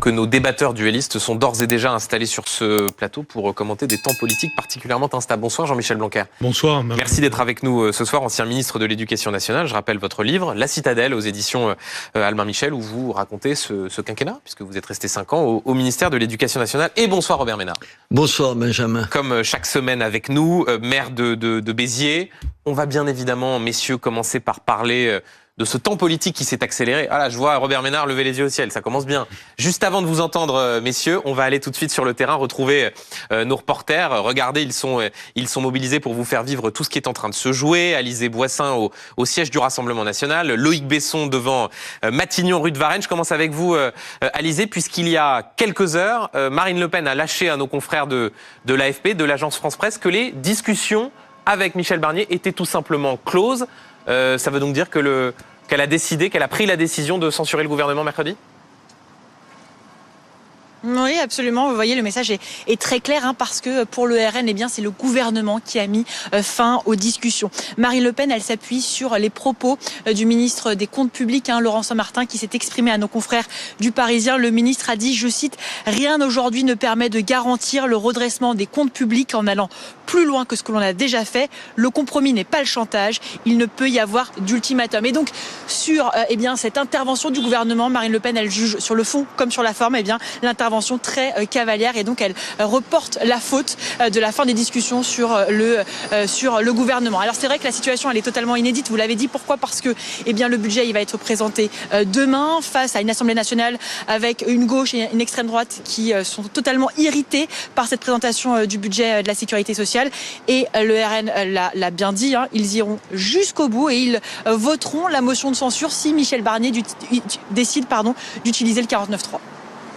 que nos débatteurs duellistes sont d'ores et déjà installés sur ce plateau pour commenter des temps politiques particulièrement instables. Bonsoir Jean-Michel Blanquer. Bonsoir. Merci d'être avec nous ce soir, ancien ministre de l'Éducation nationale. Je rappelle votre livre, La Citadelle, aux éditions Albin Michel, où vous racontez ce quinquennat, puisque vous êtes resté 5 ans au ministère de l'Éducation nationale. Et bonsoir Robert Ménard. Bonsoir Benjamin. Comme chaque semaine avec nous, maire de Béziers. On va bien évidemment, messieurs, commencer par parler de ce temps politique qui s'est accéléré. Ah là, je vois Robert Ménard lever les yeux au ciel, ça commence bien. Juste avant de vous entendre, messieurs, on va aller tout de suite sur le terrain, retrouver nos reporters. Regardez, ils sont mobilisés pour vous faire vivre tout ce qui est en train de se jouer. Alizé Boissin au siège du Rassemblement national, Loïc Besson devant Matignon, rue de Varennes. Je commence avec vous, Alizé, puisqu'il y a quelques heures, Marine Le Pen a lâché à nos confrères de l'AFP, de l'agence France-Presse, que les discussions avec Michel Barnier étaient tout simplement closes. Ça veut donc dire que qu'elle a pris la décision de censurer le gouvernement mercredi ? Oui, absolument. Vous voyez, le message est très clair, parce que pour le RN, c'est le gouvernement qui a mis fin aux discussions. Marine Le Pen, elle s'appuie sur les propos du ministre des Comptes publics, Laurent Saint-Martin, qui s'est exprimé à nos confrères du Parisien. Le ministre a dit, je cite, « Rien aujourd'hui ne permet de garantir le redressement des comptes publics en allant plus loin que ce que l'on a déjà fait. Le compromis n'est pas le chantage. Il ne peut y avoir d'ultimatum. » Et donc, sur cette intervention du gouvernement, Marine Le Pen, elle juge sur le fond comme sur la forme, l'intervention très cavalière, et donc elle reporte la faute de la fin des discussions sur le gouvernement. Alors c'est vrai que la situation elle est totalement inédite, vous l'avez dit. Pourquoi ? Parce que le budget il va être présenté demain face à une Assemblée nationale avec une gauche et une extrême droite qui sont totalement irrités par cette présentation du budget de la sécurité sociale, et le RN l'a bien dit, ils iront jusqu'au bout et ils voteront la motion de censure si Michel Barnier décide d'utiliser le 49.3.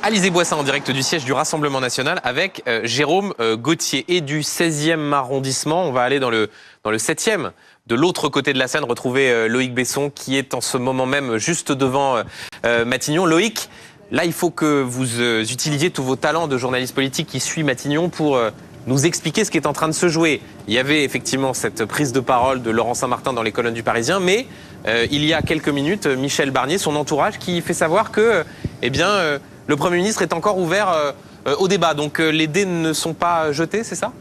Alizé Boissin en direct du siège du Rassemblement national avec Jérôme Gauthier. Et du 16e arrondissement, on va aller dans le 7e. De l'autre côté de la Seine, retrouver Loïc Besson qui est en ce moment même juste devant Matignon. Loïc, là il faut que vous utilisiez tous vos talents de journaliste politique qui suit Matignon pour nous expliquer ce qui est en train de se jouer. Il y avait effectivement cette prise de parole de Laurent Saint-Martin dans les colonnes du Parisien, mais il y a quelques minutes, Michel Barnier, son entourage, qui fait savoir que le Premier ministre est encore ouvert au débat. Donc les dés ne sont pas jetés, c'est ça ?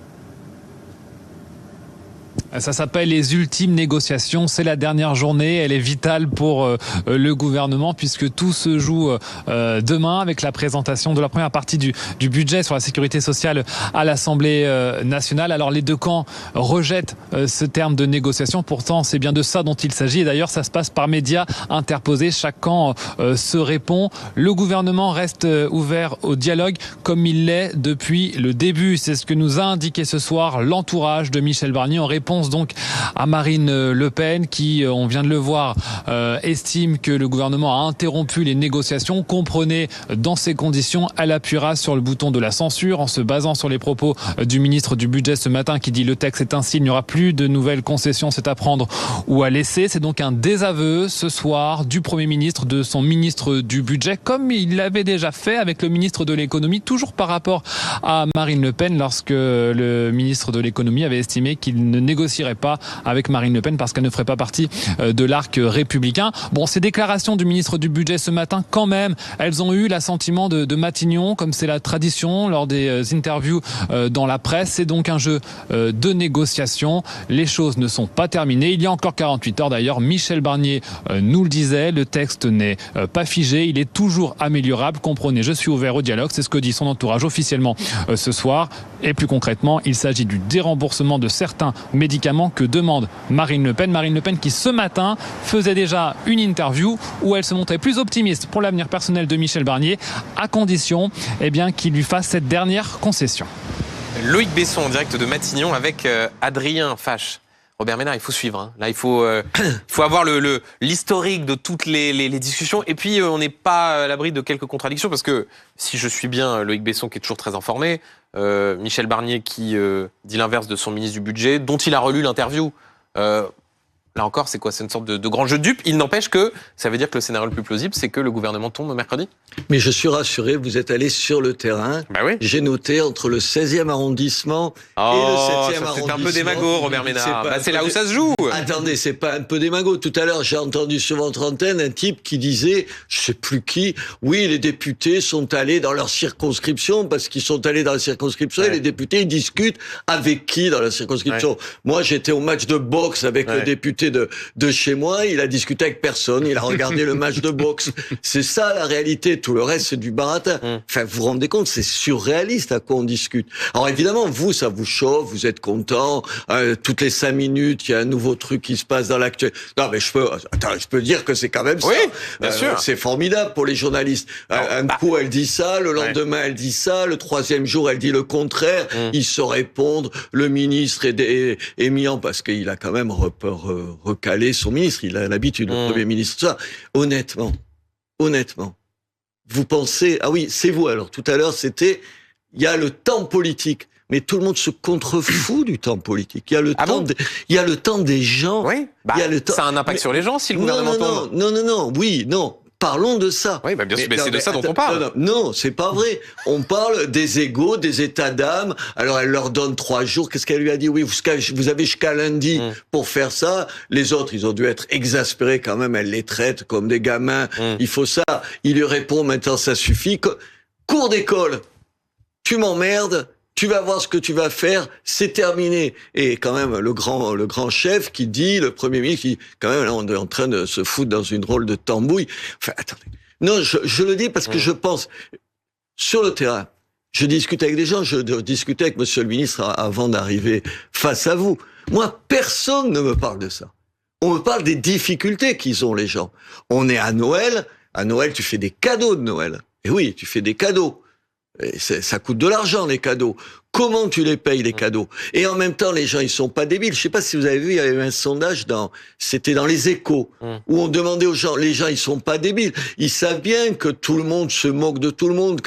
Ça s'appelle les ultimes négociations. C'est la dernière journée. Elle est vitale pour le gouvernement puisque tout se joue demain avec la présentation de la première partie du budget sur la sécurité sociale à l'Assemblée nationale. Alors les deux camps rejettent ce terme de négociation. Pourtant, c'est bien de ça dont il s'agit. Et d'ailleurs, ça se passe par médias interposés. Chaque camp se répond. Le gouvernement reste ouvert au dialogue comme il l'est depuis le début. C'est ce que nous a indiqué ce soir l'entourage de Michel Barnier en réponse donc à Marine Le Pen qui, on vient de le voir, estime que le gouvernement a interrompu les négociations. Comprenez, dans ces conditions, elle appuiera sur le bouton de la censure en se basant sur les propos du ministre du Budget ce matin qui dit le texte est ainsi, il n'y aura plus de nouvelles concessions, c'est à prendre ou à laisser. C'est donc un désaveu ce soir du Premier ministre, de son ministre du Budget, comme il l'avait déjà fait avec le ministre de l'Économie, toujours par rapport à Marine Le Pen lorsque le ministre de l'Économie avait estimé qu'il ne négocierait pas avec Marine Le Pen parce qu'elle ne ferait pas partie de l'arc républicain. Bon, ces déclarations du ministre du Budget ce matin, quand même, elles ont eu l'assentiment de Matignon, comme c'est la tradition lors des interviews dans la presse. C'est donc un jeu de négociation. Les choses ne sont pas terminées. Il y a encore 48 heures d'ailleurs. Michel Barnier nous le disait, le texte n'est pas figé. Il est toujours améliorable. Comprenez, je suis ouvert au dialogue. C'est ce que dit son entourage officiellement ce soir. Et plus concrètement, il s'agit du déremboursement de certains médicaments que demande Marine Le Pen. Marine Le Pen qui ce matin faisait déjà une interview où elle se montrait plus optimiste pour l'avenir personnel de Michel Barnier à condition qu'il lui fasse cette dernière concession. Loïc Besson en direct de Matignon avec Adrien Fache. Robert Ménard, il faut suivre. Là, il faut avoir l'historique de toutes les discussions. Et puis, on n'est pas à l'abri de quelques contradictions parce que si je suis bien Loïc Besson qui est toujours très informé, Michel Barnier qui dit l'inverse de son ministre du Budget, dont il a relu l'interview. Là encore, c'est quoi? C'est une sorte de grand jeu de dupes. Il n'empêche que ça veut dire que le scénario le plus plausible, c'est que le gouvernement tombe mercredi. Mais je suis rassuré, vous êtes allé sur le terrain. Bah oui. J'ai noté entre le 16e arrondissement et le 7e arrondissement. C'est un peu démago, Robert Ménard. C'est là où ça se joue. Attendez, c'est pas un peu démago. Tout à l'heure, j'ai entendu sur votre antenne un type qui disait, je sais plus qui, oui, les députés sont allés dans leur circonscription parce qu'ils sont allés dans la circonscription et les députés, ils discutent avec qui dans la circonscription. Moi, j'étais au match de boxe avec le député de chez moi, il a discuté avec personne, il a regardé le match de boxe. C'est ça la réalité, tout le reste c'est du baratin. Enfin, vous vous rendez compte, c'est surréaliste à quoi on discute. Alors évidemment, vous, ça vous chauffe, vous êtes content, toutes les 5 minutes, il y a un nouveau truc qui se passe dans l'actuel. Non mais je peux dire que c'est quand même ça. Oui, bien sûr. C'est formidable pour les journalistes. Coup elle dit ça, le lendemain elle dit ça, le 3e jour elle dit le contraire, ils se répondent, le ministre est mis en... parce qu'il a quand même recalé son ministre, il a l'habitude, le Premier ministre, tout ça. Honnêtement, vous pensez... Ah oui, c'est vous alors, tout à l'heure c'était... Il y a le temps politique, mais tout le monde se contrefout du temps politique. Il y a le il y a le temps des gens. Oui, il y a le temps... ça a un impact sur les gens si le gouvernement tombe. Non. Parlons de ça. Oui, bien sûr, mais c'est de ça dont on parle. Non, c'est pas vrai. On parle des égos, des états d'âme. Alors, elle leur donne 3 jours. Qu'est-ce qu'elle lui a dit? Oui, vous avez jusqu'à lundi pour faire ça. Les autres, ils ont dû être exaspérés quand même. Elle les traite comme des gamins. Il faut ça. Il lui répond, maintenant, ça suffit. Cours d'école. Tu m'emmerdes. Tu vas voir ce que tu vas faire, c'est terminé. Et quand même, le grand chef qui dit, le Premier ministre qui dit, quand même, là, on est en train de se foutre dans une drôle de tambouille. Enfin, attendez. Non, je le dis parce que je pense, sur le terrain, je discute avec des gens, je discutais avec monsieur le ministre avant d'arriver face à vous. Moi, personne ne me parle de ça. On me parle des difficultés qu'ils ont, les gens. On est à Noël. À Noël, tu fais des cadeaux de Noël. Et oui, tu fais des cadeaux. Et ça coûte de l'argent, les cadeaux. Comment tu les payes, les cadeaux? Et en même temps, les gens, ils sont pas débiles. Je sais pas si vous avez vu, il y avait eu un sondage c'était dans les Échos, où on demandait aux gens, les gens, ils sont pas débiles. Ils savent bien que tout le monde se moque de tout le monde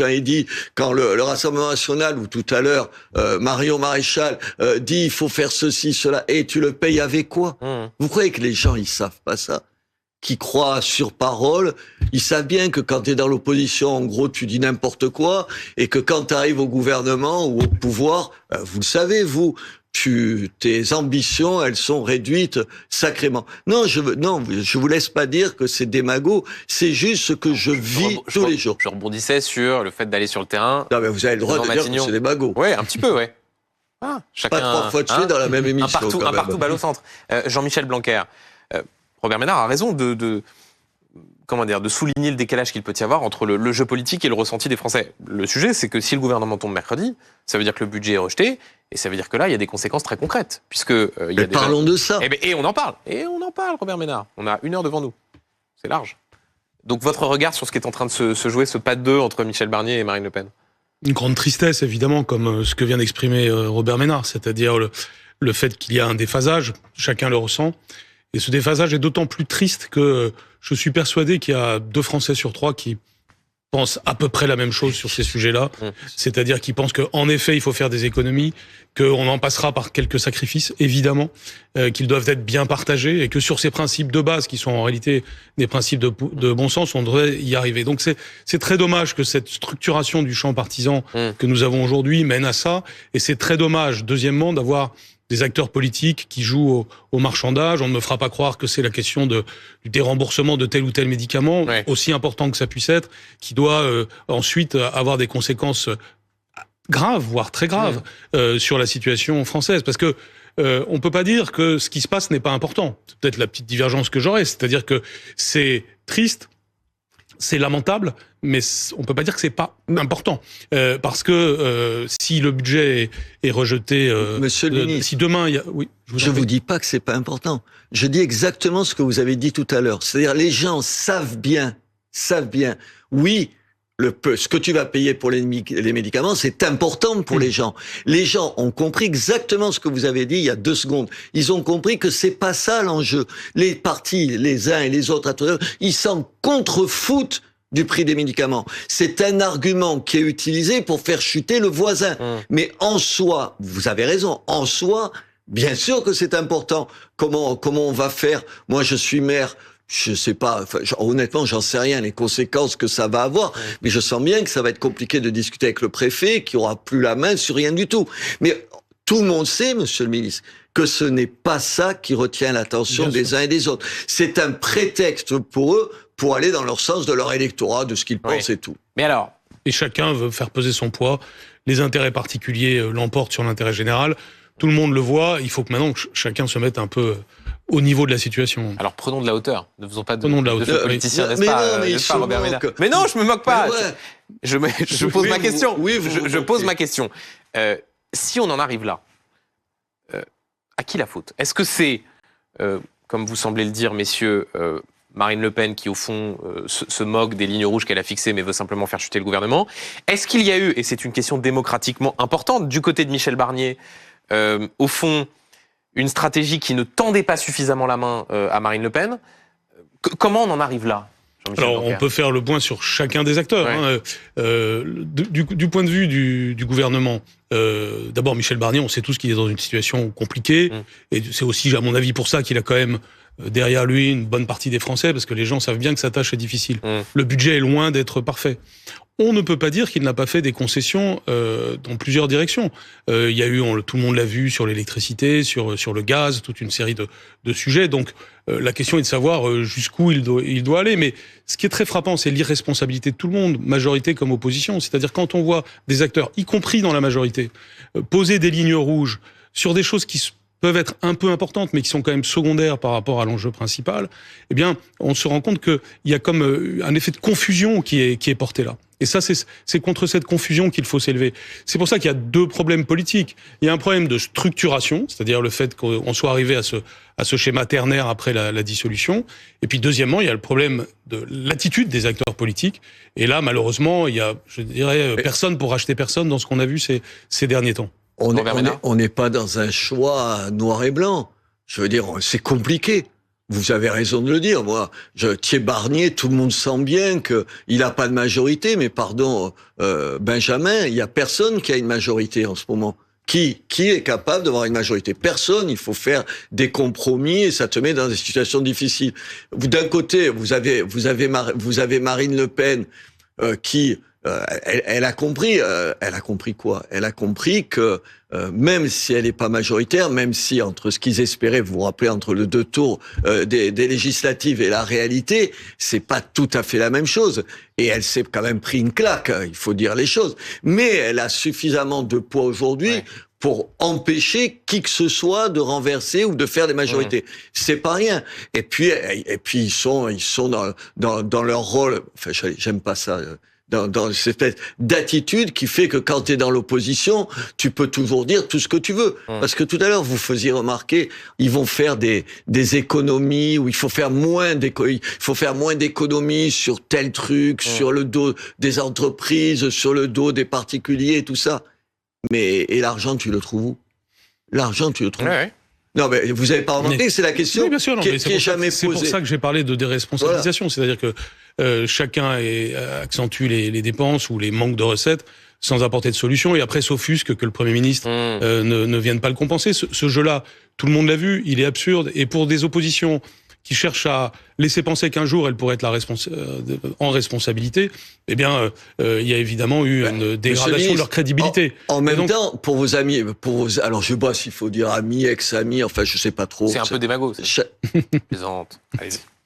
quand le Rassemblement National, ou tout à l'heure, Marion Maréchal, dit, il faut faire ceci, cela, et tu le payes avec quoi? Vous croyez que les gens, ils savent pas ça? Qui croient sur parole, ils savent bien que quand tu es dans l'opposition, en gros, tu dis n'importe quoi, et que quand tu arrives au gouvernement ou au pouvoir, vous le savez, tes ambitions, elles sont réduites sacrément. Non, je vous laisse pas dire que c'est démago, c'est juste ce que je vis tous les jours. Je rebondissais sur le fait d'aller sur le terrain. Non, mais vous avez le droit de dire que c'est démago. Ouais, un petit peu, ouais. Chacun, pas 3 fois de suite dans la même émission. Un partout balle au centre. Jean-Michel Blanquer. Robert Ménard a raison de souligner le décalage qu'il peut y avoir entre le jeu politique et le ressenti des Français. Le sujet, c'est que si le gouvernement tombe mercredi, ça veut dire que le budget est rejeté, et ça veut dire que là, il y a des conséquences très concrètes. Parlons de ça. Et on en parle. Robert Ménard. On a 1 heure devant nous. C'est large. Donc votre regard sur ce qui est en train de se jouer, ce pas de 2 entre Michel Barnier et Marine Le Pen? Une grande tristesse, évidemment, comme ce que vient d'exprimer Robert Ménard, c'est-à-dire le fait qu'il y a un déphasage, chacun le ressent. Et ce déphasage est d'autant plus triste que je suis persuadé qu'il y a 2 Français sur 3 qui pensent à peu près la même chose sur ces sujets-là. C'est-à-dire qu'ils pensent qu'en effet, il faut faire des économies, qu'on en passera par quelques sacrifices, évidemment, qu'ils doivent être bien partagés et que sur ces principes de base, qui sont en réalité des principes de bon sens, on devrait y arriver. Donc c'est très dommage que cette structuration du champ partisan que nous avons aujourd'hui mène à ça. Et c'est très dommage, deuxièmement, d'avoir des acteurs politiques qui jouent au marchandage. On ne me fera pas croire que c'est la question du déremboursement de tel ou tel médicament, aussi important que ça puisse être, qui doit ensuite avoir des conséquences graves, voire très graves, sur la situation française. Parce que on peut pas dire que ce qui se passe n'est pas important. C'est peut-être la petite divergence que j'aurais. C'est-à-dire que c'est triste, c'est lamentable, mais on peut pas dire que c'est pas important. Parce que si le budget est rejeté... Monsieur le ministre, si demain il y a... Oui, je vous dis pas que c'est pas important. Je dis exactement ce que vous avez dit tout à l'heure. C'est-à-dire les gens savent bien. Oui, ce que tu vas payer pour les médicaments, c'est important pour les gens. Les gens ont compris exactement ce que vous avez dit il y a 2 secondes. Ils ont compris que c'est pas ça l'enjeu. Les partis, les uns et les autres, ils s'en contrefoutent du prix des médicaments. C'est un argument qui est utilisé pour faire chuter le voisin. Mais en soi, vous avez raison, en soi, Bien sûr que c'est important. Comment on va faire? Moi, je suis maire. Je sais pas, honnêtement, j'en sais rien, les conséquences que ça va avoir. Mais je sens bien que ça va être compliqué de discuter avec le préfet, qui aura plus la main sur rien du tout. Mais tout le monde sait, monsieur le ministre, que ce n'est pas ça qui retient l'attention des uns et des autres. C'est un prétexte pour eux, pour aller dans leur sens de leur électorat, de ce qu'ils pensent et tout. Mais alors, et chacun veut faire peser son poids. Les intérêts particuliers l'emportent sur l'intérêt général. Tout le monde le voit. Il faut que maintenant chacun se mette un peu au niveau de la situation. alors prenons de la hauteur. Ne faisons pas de Mais politicien, n'est-ce pas, Robert Ménard? moquent. Mais non, je me moque pas. Ouais. Je pose ma question. Je pose moquez. ma question. Si on en arrive là, à qui la faute? Est-ce que c'est, comme vous semblez le dire, messieurs, Marine Le Pen qui, au fond, se moque des lignes rouges qu'elle a fixées mais veut simplement faire chuter le gouvernement? Est-ce qu'il y a eu, et c'est une question démocratiquement importante, du côté de Michel Barnier, au fond, une stratégie qui ne tendait pas suffisamment la main à Marine Le Pen? Comment on en arrive là, Jean-Michel Alors, Blanquer? on peut faire le point sur chacun des acteurs. Ouais. Du point de vue du gouvernement, d'abord, Michel Barnier, on sait tous qu'il est dans une situation compliquée. Et c'est aussi, à mon avis, pour ça qu'il a quand même derrière lui une bonne partie des Français, parce que les gens savent bien que sa tâche est difficile. Le budget est loin d'être parfait. On ne peut pas dire qu'il n'a pas fait des concessions dans plusieurs directions. Il y a eu, tout le monde l'a vu, sur l'électricité, sur le gaz, toute une série de sujets. Donc la question est de savoir jusqu'où il doit aller. Mais ce qui est très frappant, c'est l'irresponsabilité de tout le monde, majorité comme opposition. C'est-à-dire quand on voit des acteurs, y compris dans la majorité, poser des lignes rouges sur des choses qui peuvent être un peu importantes, mais qui sont quand même secondaires par rapport à l'enjeu principal, eh bien, on se rend compte qu'il y a comme un effet de confusion qui est porté là. Et ça, c'est contre cette confusion qu'il faut s'élever. C'est pour ça qu'il y a deux problèmes politiques. Il y a un problème de structuration, c'est-à-dire le fait qu'on soit arrivé à ce schéma ternaire après la dissolution. Et puis, deuxièmement, il y a le problème de l'attitude des acteurs politiques. Et là, malheureusement, il y a, je dirais, personne pour racheter personne dans ce qu'on a vu ces derniers temps. On n'est pas dans un choix noir et blanc. Je veux dire, c'est compliqué. Vous avez raison de le dire. Moi, Thierry Barnier, tout le monde sent bien qu'il n'a pas de majorité, mais pardon, Benjamin, il y a personne qui a une majorité en ce moment. Qui est capable d'avoir une majorité? Personne. Il faut faire des compromis et ça te met dans des situations difficiles. D'un côté, vous avez Marine Le Pen qui elle a compris quoi? Elle a compris que même si elle n'est pas majoritaire, même si entre ce qu'ils espéraient, vous vous rappelez, entre le deux tours des législatives et la réalité, c'est pas tout à fait la même chose. Et elle s'est quand même pris une claque, il faut dire les choses. Mais elle a suffisamment de poids aujourd'hui pour empêcher qui que ce soit de renverser ou de faire des majorités. C'est pas rien. Et puis ils sont dans leur rôle. Enfin, j'aime pas ça. Dans cette espèce d'attitude qui fait que quand tu es dans l'opposition, tu peux toujours dire tout ce que tu veux. Parce que tout à l'heure, vous faisiez remarquer, ils vont faire des économies, ou il faut faire moins d'économies sur tel truc, sur le dos des entreprises, sur le dos des particuliers, tout ça. Et l'argent, tu le trouves où? L'argent, tu le trouves où? Non, mais vous avez pas remarqué, c'est la question qui est jamais posée. C'est pour ça que j'ai parlé de déresponsabilisation. Voilà. C'est-à-dire que chacun accentue les dépenses ou les manques de recettes sans apporter de solution et après s'offusque que le Premier ministre ne vienne pas le compenser. Ce jeu-là, tout le monde l'a vu, il est absurde. Et pour des oppositions qui cherchent à laisser penser qu'un jour elle pourrait être en responsabilité, eh bien, il y a évidemment eu une dégradation de leur crédibilité. En même temps, pour vos amis, alors je sais pas s'il faut dire amis, ex-amis, enfin je sais pas trop. C'est un peu démago. Plaisante.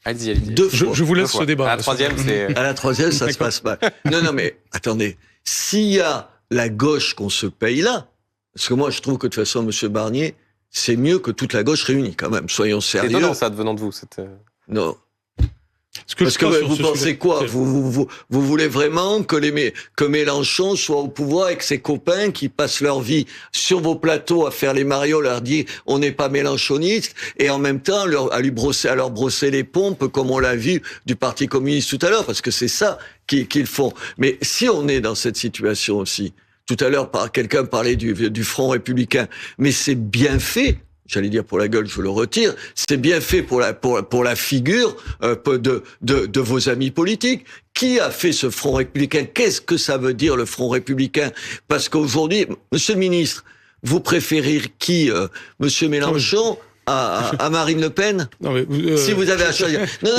Allez-y. Je vous laisse ce débat. À la troisième, c'est... À la troisième, ça se passe mal. Non, mais attendez. S'il y a la gauche qu'on se paye là, parce que moi je trouve que de toute façon, Monsieur Barnier, c'est mieux que toute la gauche réunie, quand même. Soyons sérieux. C'est étonnant, ça, venant de vous. Non. Parce que vous pensez quoi? Vous voulez vraiment que Mélenchon soit au pouvoir avec ses copains qui passent leur vie sur vos plateaux à faire les marioles, leur dire on n'est pas mélenchoniste, et en même temps à leur brosser les pompes, comme on l'a vu du Parti communiste tout à l'heure, parce que c'est ça qu'ils font. Mais si on est dans cette situation aussi, tout à l'heure, quelqu'un parlait du Front républicain, mais c'est bien fait. J'allais dire pour la gueule, je le retire. C'est bien fait pour la figure de vos amis politiques. Qui a fait ce Front républicain? Qu'est-ce que ça veut dire le Front républicain? Parce qu'aujourd'hui, Monsieur le ministre, vous préférez qui, Monsieur Mélenchon à Marine Le Pen? Non, mais si vous avez à choisir. Mais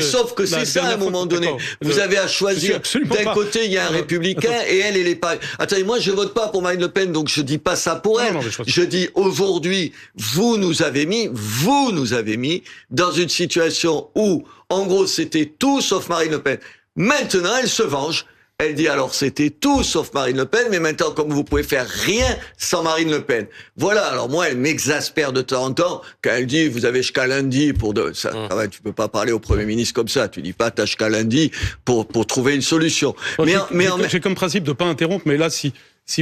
sauf que c'est ça, à un moment donné. Vous avez à choisir. D'un côté, il y a un républicain, et elle est pas... Attendez, moi, je vote pas pour Marine Le Pen, donc je dis pas ça pour elle. Je dis, aujourd'hui, vous nous avez mis dans une situation où, en gros, c'était tout sauf Marine Le Pen. Maintenant, elle se venge. Elle dit alors c'était tout sauf Marine Le Pen, mais maintenant comme vous pouvez faire rien sans Marine Le Pen. Voilà, alors moi elle m'exaspère de temps en temps quand elle dit vous avez jusqu'à lundi pour ça. Tu peux pas parler au Premier ministre comme ça, tu dis pas t'as jusqu'à lundi pour trouver une solution. J'ai comme principe de pas interrompre, mais là si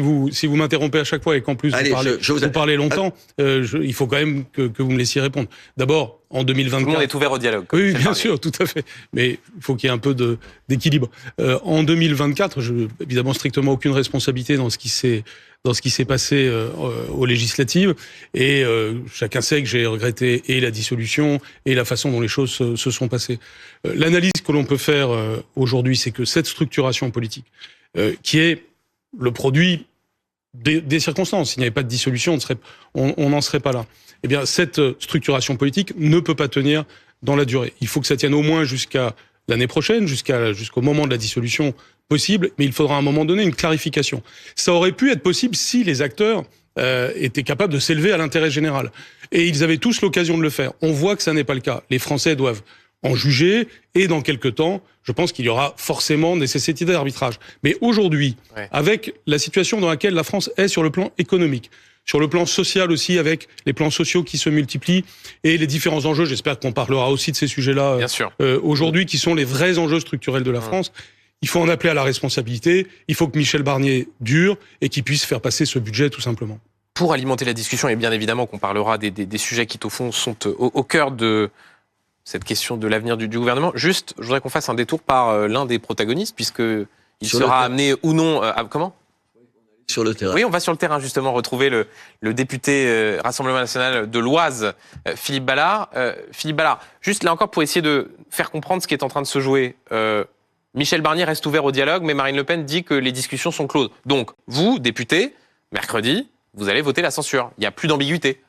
vous m'interrompez à chaque fois et qu'en plus vous parlez longtemps, il faut quand même que vous me laissiez répondre. D'abord, en 2024... Tout le monde est ouvert au dialogue. Oui, bien sûr, tout à fait. Mais il faut qu'il y ait un peu d'équilibre. En 2024, je évidemment strictement aucune responsabilité dans ce qui s'est passé aux législatives. Et chacun sait que j'ai regretté et la dissolution et la façon dont les choses se sont passées. L'analyse que l'on peut faire aujourd'hui, c'est que cette structuration politique, qui est le produit des circonstances. S'il n'y avait pas de dissolution, on n'en serait pas là. Eh bien, cette structuration politique ne peut pas tenir dans la durée. Il faut que ça tienne au moins jusqu'à l'année prochaine, jusqu'au moment de la dissolution possible, mais il faudra à un moment donné une clarification. Ça aurait pu être possible si les acteurs étaient capables de s'élever à l'intérêt général. Et ils avaient tous l'occasion de le faire. On voit que ça n'est pas le cas. Les Français doivent en juger, et dans quelques temps, je pense qu'il y aura forcément nécessité d'arbitrage. Mais aujourd'hui, avec la situation dans laquelle la France est sur le plan économique, sur le plan social aussi, avec les plans sociaux qui se multiplient, et les différents enjeux, j'espère qu'on parlera aussi de ces sujets-là aujourd'hui, qui sont les vrais enjeux structurels de la France, il faut en appeler à la responsabilité, il faut que Michel Barnier dure, et qu'il puisse faire passer ce budget, tout simplement. Pour alimenter la discussion, et bien évidemment qu'on parlera des sujets qui, au fond, sont au cœur de cette question de l'avenir du gouvernement. Juste, je voudrais qu'on fasse un détour par l'un des protagonistes, puisqu'il sera amené ou non comment ? Sur le terrain. Oui, on va sur le terrain, justement, retrouver le député Rassemblement National de l'Oise, Philippe Ballard. Philippe Ballard, juste là encore pour essayer de faire comprendre ce qui est en train de se jouer. Michel Barnier reste ouvert au dialogue, mais Marine Le Pen dit que les discussions sont closes. Donc, vous, député, mercredi, vous allez voter la censure. Il n'y a plus d'ambiguïté.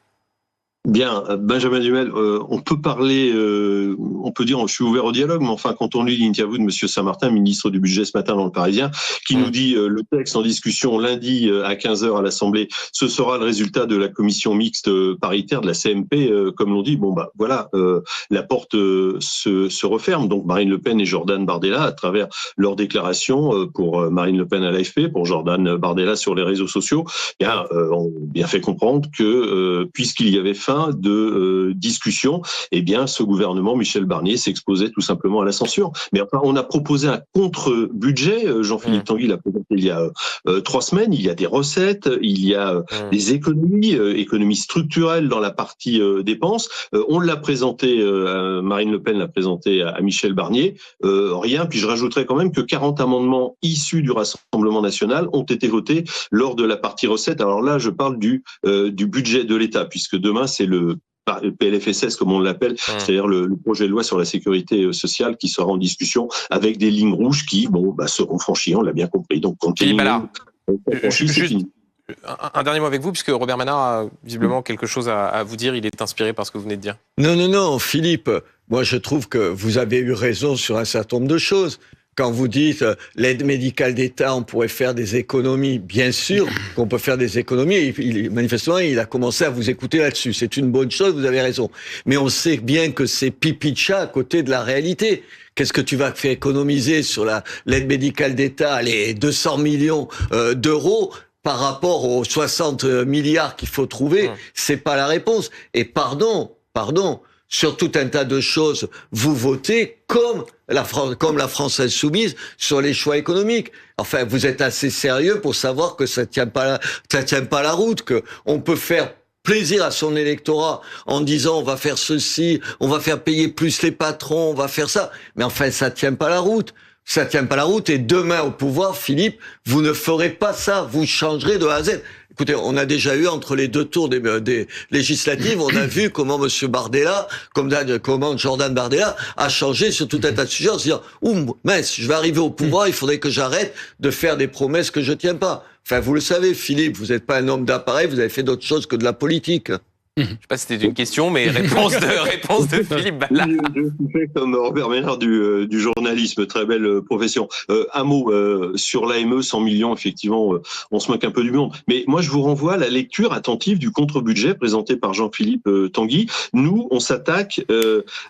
Bien, Benjamin Duhamel, on peut parler, on peut dire je suis ouvert au dialogue, mais enfin quand on lit l'interview de Monsieur Saint-Martin, ministre du Budget ce matin dans Le Parisien, qui nous dit le texte en discussion lundi à 15h à l'Assemblée, ce sera le résultat de la commission mixte paritaire de la CMP, comme l'on dit, voilà, la porte se referme. Donc Marine Le Pen et Jordan Bardella, à travers leurs déclarations, pour Marine Le Pen à l'AFP, pour Jordan Bardella sur les réseaux sociaux, ont bien fait comprendre que puisqu'il y avait de discussion, eh bien, ce gouvernement, Michel Barnier, s'exposait tout simplement à la censure. Mais enfin, on a proposé un contre-budget. Jean-Philippe Tanguy l'a présenté il y a 3 semaines. Il y a des recettes, il y a des économies structurelles dans la partie dépenses. On l'a présenté, Marine Le Pen l'a présenté à Michel Barnier. Rien. Puis je rajouterais quand même que 40 amendements issus du Rassemblement national ont été votés lors de la partie recettes. Alors là, je parle du budget de l'État, puisque demain, c'est le PLFSS, comme on l'appelle, c'est-à-dire le projet de loi sur la sécurité sociale qui sera en discussion avec des lignes rouges qui, seront franchies, on l'a bien compris. Donc, quand Philippe Ballard, un dernier mot avec vous, puisque Robert Ménard a visiblement quelque chose à vous dire. Il est inspiré par ce que vous venez de dire. Non, Philippe, moi je trouve que vous avez eu raison sur un certain nombre de choses. Quand vous dites l'aide médicale d'État, on pourrait faire des économies, bien sûr qu'on peut faire des économies. Manifestement, il a commencé à vous écouter là-dessus. C'est une bonne chose, vous avez raison. Mais on sait bien que c'est pipi de chat à côté de la réalité. Qu'est-ce que tu vas faire économiser sur l'aide médicale d'État, les 200 millions d'euros par rapport aux 60 milliards qu'il faut trouver? C'est pas la réponse. Et pardon, sur tout un tas de choses, vous votez comme la France insoumise sur les choix économiques. Enfin, vous êtes assez sérieux pour savoir que ça tient pas la route, que on peut faire plaisir à son électorat en disant on va faire ceci, on va faire payer plus les patrons, on va faire ça. Mais enfin, ça tient pas la route. Ça tient pas la route, et demain au pouvoir, Philippe, vous ne ferez pas ça. Vous changerez de A à Z. Écoutez, on a déjà eu entre les 2 tours des législatives, on a vu comment Monsieur Bardella, comment Jordan Bardella a changé sur tout un tas de sujets en se disant mince, je vais arriver au pouvoir, il faudrait que j'arrête de faire des promesses que je tiens pas. Enfin, vous le savez, Philippe, vous n'êtes pas un homme d'appareil, vous avez fait d'autres choses que de la politique. Je sais pas si c'était une question, mais réponse de Philippe Ballard. Je suis fait comme Robert Ménard du journalisme, très belle profession. Un mot sur l'AME, 100 millions, effectivement, on se moque un peu du monde. Mais moi, je vous renvoie à la lecture attentive du contre-budget présenté par Jean-Philippe Tanguy. Nous, on s'attaque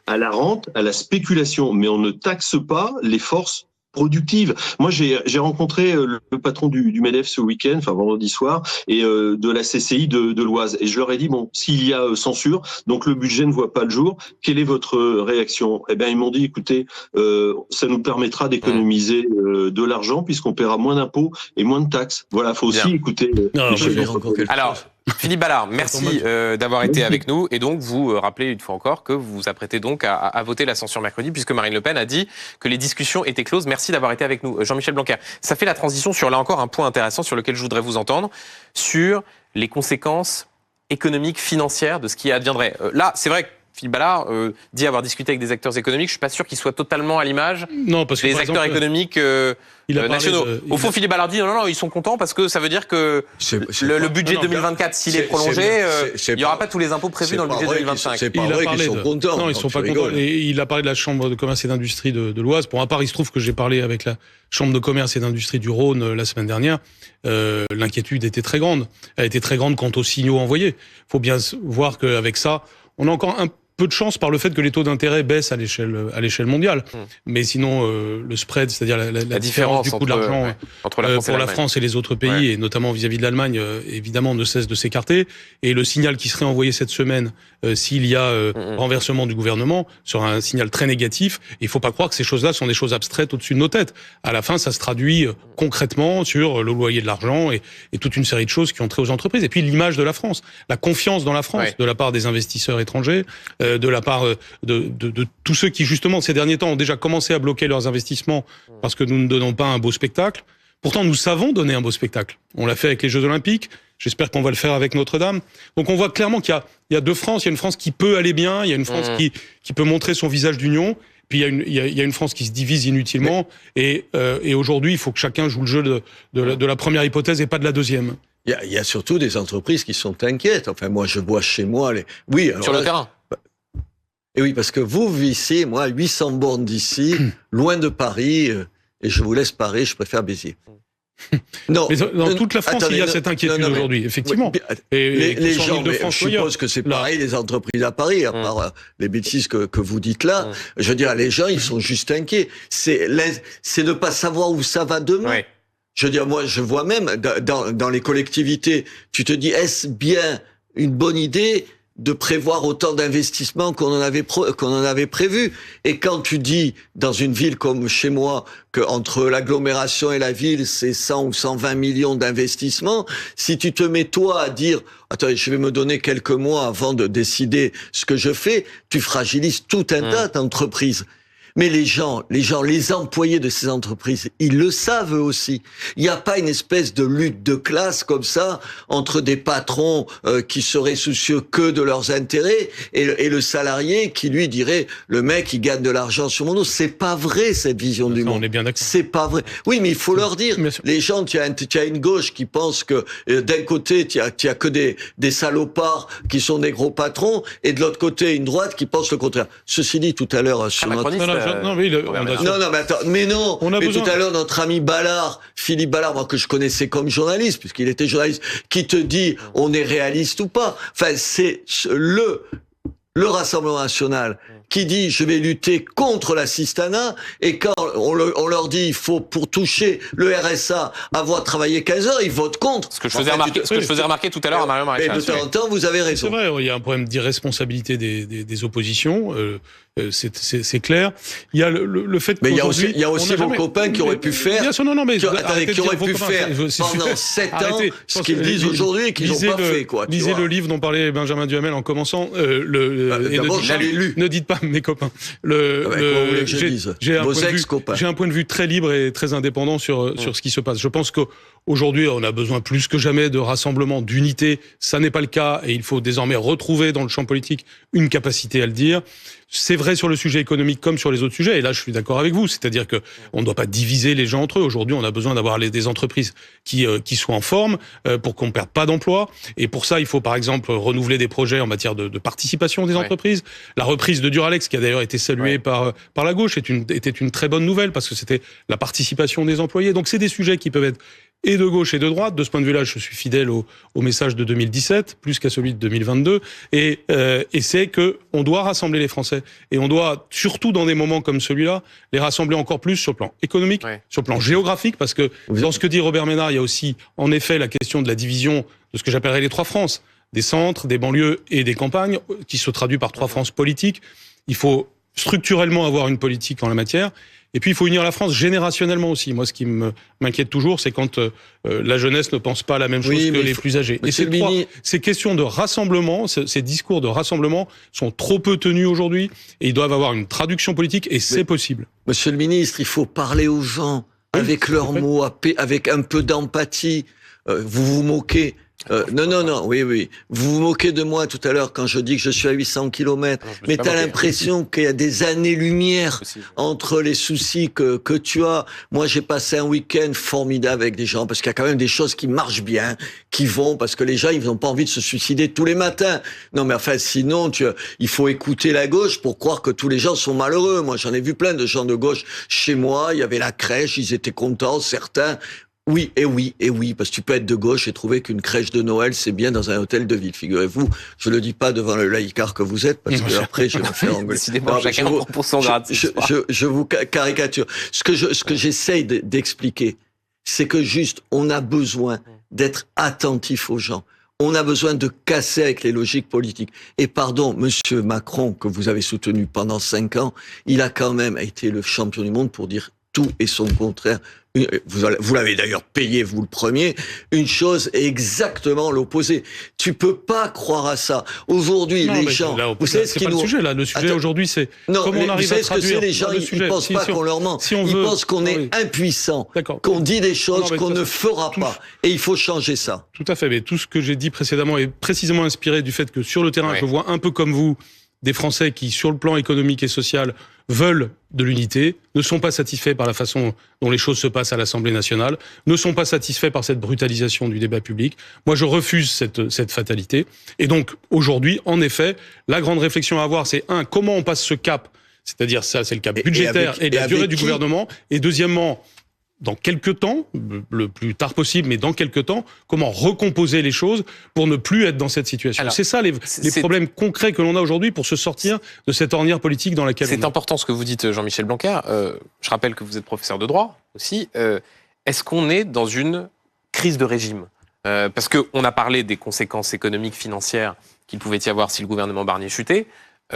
à la rente, à la spéculation, mais on ne taxe pas les forces productive. Moi, j'ai rencontré le patron du MEDEF ce week-end, enfin vendredi soir, et de la CCI de l'Oise. Et je leur ai dit, bon, s'il y a censure, donc le budget ne voit pas le jour, quelle est votre réaction? Eh bien, ils m'ont dit, écoutez, ça nous permettra d'économiser de l'argent puisqu'on paiera moins d'impôts et moins de taxes. Voilà, faut aussi écouter les chefs d'entreprise. Alors, Philippe Ballard, merci d'avoir été avec nous. Et donc, vous rappelez une fois encore que vous vous apprêtez donc à voter la censure mercredi, puisque Marine Le Pen a dit que les discussions étaient closes. Merci d'avoir été avec nous. Jean-Michel Blanquer, ça fait la transition sur, là encore, un point intéressant sur lequel je voudrais vous entendre, sur les conséquences économiques, financières de ce qui adviendrait. Là, c'est vrai que Philippe Ballard dit avoir discuté avec des acteurs économiques. Je suis pas sûr qu'ils soient totalement à l'image des acteurs économiques nationaux. Au fond, Philippe Ballard dit non, ils sont contents parce que ça veut dire que le budget 2024, s'il est prolongé, il n'y aura pas tous les impôts prévus dans le budget 2025. C'est pas vrai qu'ils sont contents. Non, ils sont pas contents. Et il a parlé de la Chambre de commerce et d'industrie de l'Oise. Pour ma part, il se trouve que j'ai parlé avec la Chambre de commerce et d'industrie du Rhône la semaine dernière. L'inquiétude était très grande. Elle était très grande quant aux signaux envoyés. Il faut bien voir qu'avec ça, on a encore un peu de chance par le fait que les taux d'intérêt baissent à l'échelle mondiale. Mais sinon, le spread, c'est-à-dire la différence du coût de l'argent entre pour la France et les autres pays, et notamment vis-à-vis de l'Allemagne, évidemment, ne cesse de s'écarter. Et le signal qui serait envoyé cette semaine, s'il y a renversement du gouvernement, sera un signal très négatif. Et il faut pas croire que ces choses-là sont des choses abstraites au-dessus de nos têtes. À la fin, ça se traduit concrètement sur le loyer de l'argent et toute une série de choses qui ont trait aux entreprises. Et puis l'image de la France, la confiance dans la France de la part des investisseurs étrangers, de la part de tous ceux qui, justement, ces derniers temps, ont déjà commencé à bloquer leurs investissements parce que nous ne donnons pas un beau spectacle. Pourtant, nous savons donner un beau spectacle. On l'a fait avec les Jeux Olympiques. J'espère qu'on va le faire avec Notre-Dame. Donc, on voit clairement qu'il y a deux France. Il y a une France qui peut aller bien. Il y a une France qui peut montrer son visage d'union. Puis, il y a une France qui se divise inutilement. Et aujourd'hui, il faut que chacun joue le jeu de la première hypothèse et pas de la deuxième. Il y a surtout des entreprises qui sont inquiètes. Enfin, moi, je vois chez moi Oui, alors sur le terrain. Et oui, parce que vous vivez, moi, 800 bornes d'ici, loin de Paris, et je vous laisse Paris, je préfère Béziers. Non, mais dans toute la France, il y a cette inquiétude aujourd'hui, effectivement. Oui, les gens, je suppose que c'est pareil, les entreprises à Paris, à part les bêtises que vous dites là. Je veux dire, les gens, ils sont juste inquiets. C'est ne pas savoir où ça va demain. Oui. Je veux dire, moi, je vois même dans les collectivités, tu te dis, est-ce bien une bonne idée de prévoir autant d'investissements qu'on en avait prévu. Et quand tu dis, dans une ville comme chez moi, que entre l'agglomération et la ville, c'est 100 ou 120 millions d'investissements, si tu te mets toi à dire, attends, je vais me donner quelques mois avant de décider ce que je fais, tu fragilises tout un tas d'entreprises. Mais les gens, les employés de ces entreprises, ils le savent eux aussi. Il n'y a pas une espèce de lutte de classe comme ça entre des patrons qui seraient soucieux que de leurs intérêts et le salarié qui lui dirait le mec il gagne de l'argent sur mon dos. C'est pas vrai cette vision du monde. On est bien d'accord. C'est pas vrai. Oui, mais il faut leur dire. Les gens, tu as une gauche qui pense que d'un côté tu as que des salopards qui sont des gros patrons et de l'autre côté une droite qui pense le contraire. Ceci dit, tout à l'heure sur notre mais tout à l'heure, notre ami Ballard, Philippe Ballard, moi que je connaissais comme journaliste, puisqu'il était journaliste, qui te dit on est réaliste ou pas. Enfin, c'est le Rassemblement national qui dit je vais lutter contre l'assistanat, et quand on leur dit il faut pour toucher le RSA avoir travaillé 15 heures, ils votent contre. Ce que je faisais remarquer tout à l'heure à Marion Maréchal. Et de temps en temps, vous avez raison. C'est vrai, il y a un problème d'irresponsabilité des oppositions. C'est clair. Il y a le fait que mais il y a aussi vos copains qui auraient pu faire. Bien sûr, non, mais qui auraient pu faire pendant 7 ans ce qu'ils disent aujourd'hui et qu'ils n'ont pas fait, quoi. Lisez le livre dont parlait Benjamin Duhamel en commençant. Ne dites pas mes copains. J'ai un point de vue très libre et très indépendant sur ce qui se passe. Je pense qu'au Aujourd'hui, on a besoin plus que jamais de rassemblement, d'unité. Ça n'est pas le cas et il faut désormais retrouver dans le champ politique une capacité à le dire. C'est vrai sur le sujet économique comme sur les autres sujets. Et là, je suis d'accord avec vous. C'est-à-dire que on ne doit pas diviser les gens entre eux. Aujourd'hui, on a besoin d'avoir des entreprises qui soient en forme pour qu'on ne perde pas d'emplois. Et pour ça, il faut par exemple renouveler des projets en matière de participation des entreprises. La reprise de Duralex, qui a d'ailleurs été saluée par la gauche, était une très bonne nouvelle parce que c'était la participation des employés. Donc c'est des sujets qui peuvent être et de gauche et de droite. De ce point de vue-là, je suis fidèle au message de 2017, plus qu'à celui de 2022. Et c'est que on doit rassembler les Français. Et on doit, surtout dans des moments comme celui-là, les rassembler encore plus sur le plan économique, sur le plan géographique, parce que dans ce que dit Robert Ménard, il y a aussi, en effet, la question de la division de ce que j'appellerais les 3 France, des centres, des banlieues et des campagnes, qui se traduit par 3 France politiques. Il faut structurellement avoir une politique en la matière. Et puis, il faut unir la France générationnellement aussi. Moi, ce qui m'inquiète toujours, c'est quand la jeunesse ne pense pas la même chose que les plus âgés. Et ces questions de rassemblement, ces discours de rassemblement sont trop peu tenus aujourd'hui et ils doivent avoir une traduction politique et c'est possible. Monsieur le ministre, il faut parler aux gens avec leurs mots, avec un peu d'empathie. Vous vous moquez. Non, oui. Vous vous moquez de moi tout à l'heure quand je dis que je suis à 800 km. Mais t'as l'impression qu'il y a des années-lumière entre les soucis que tu as. Moi, j'ai passé un week-end formidable avec des gens parce qu'il y a quand même des choses qui marchent bien, qui vont, parce que les gens, ils n'ont pas envie de se suicider tous les matins. Non, mais enfin, sinon, il faut écouter la gauche pour croire que tous les gens sont malheureux. Moi, j'en ai vu plein de gens de gauche chez moi. Il y avait la crèche, ils étaient contents, certains. Oui, parce que tu peux être de gauche et trouver qu'une crèche de Noël, c'est bien dans un hôtel de ville, figurez-vous. Je le dis pas devant le laïcard que vous êtes, parce que après, je vais me faire engueuler. Décidément, chacun pour son grade. Je vous caricature. Ce que j'essaye d'expliquer, c'est que juste, on a besoin d'être attentif aux gens. On a besoin de casser avec les logiques politiques. Et pardon, monsieur Macron, que vous avez soutenu pendant 5 ans, il a quand même été le champion du monde pour dire tout et son contraire. Vous l'avez d'ailleurs payé, vous le premier. Une chose est exactement l'opposé. Tu peux pas croire à ça. Aujourd'hui, les gens... Vous savez ce qui nous... Le sujet aujourd'hui, c'est comment on arrive à traduire... Vous savez ce que c'est, les gens, ils pensent pas qu'on leur ment. Ils pensent qu'on est impuissant, qu'on dit des choses qu'on ne fera pas. Et il faut changer ça. Tout à fait. Mais tout ce que j'ai dit précédemment est précisément inspiré du fait que sur le terrain, je vois un peu comme vous, des Français qui, sur le plan économique et social, veulent de l'unité, ne sont pas satisfaits par la façon dont les choses se passent à l'Assemblée nationale, ne sont pas satisfaits par cette brutalisation du débat public. Moi, je refuse cette fatalité. Et donc, aujourd'hui, en effet, la grande réflexion à avoir, c'est comment on passe ce cap, c'est-à-dire ça, c'est le cap budgétaire et la durée du gouvernement, et deuxièmement, dans quelques temps, le plus tard possible, mais dans quelques temps, comment recomposer les choses pour ne plus être dans cette situation. Alors, c'est ça les problèmes concrets que l'on a aujourd'hui pour se sortir de cette ornière politique dans laquelle on est. C'est important ce que vous dites, Jean-Michel Blanquer. Je rappelle que vous êtes professeur de droit aussi. Est-ce qu'on est dans une crise de régime ? Parce qu'on a parlé des conséquences économiques, financières qu'il pouvait y avoir si le gouvernement Barnier chutait.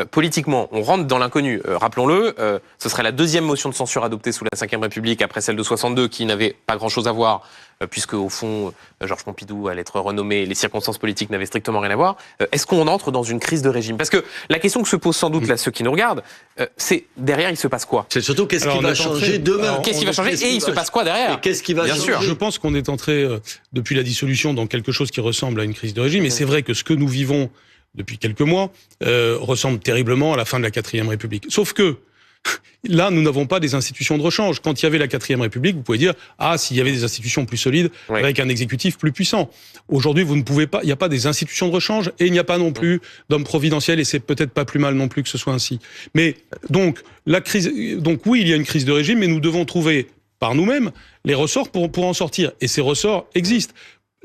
Politiquement, on rentre dans l'inconnu. Rappelons-le, ce serait la 2e motion de censure adoptée sous la Ve République après celle de 62 qui n'avait pas grand-chose à voir, puisque au fond, Georges Pompidou allait être renommé, les circonstances politiques n'avaient strictement rien à voir. Est-ce qu'on entre dans une crise de régime ? Parce que la question que se posent sans doute là ceux qui nous regardent, c'est derrière il se passe quoi ? C'est surtout qu'est-ce qui va changer demain ? Qu'est-ce qui va changer et il se passe quoi derrière ? Qu'est-ce qui va changer ? Je pense qu'on est entré depuis la dissolution dans quelque chose qui ressemble à une crise de régime. Et c'est vrai que ce que nous vivons depuis quelques mois, ressemble terriblement à la fin de la 4e République. Sauf que, là, nous n'avons pas des institutions de rechange. Quand il y avait la 4e République, vous pouvez dire, s'il y avait des institutions plus solides, avec un exécutif plus puissant. Aujourd'hui, vous ne pouvez pas, il n'y a pas des institutions de rechange, et il n'y a pas non plus d'hommes providentiels, et c'est peut-être pas plus mal non plus que ce soit ainsi. Mais, donc oui, il y a une crise de régime, mais nous devons trouver, par nous-mêmes, les ressorts pour en sortir. Et ces ressorts existent.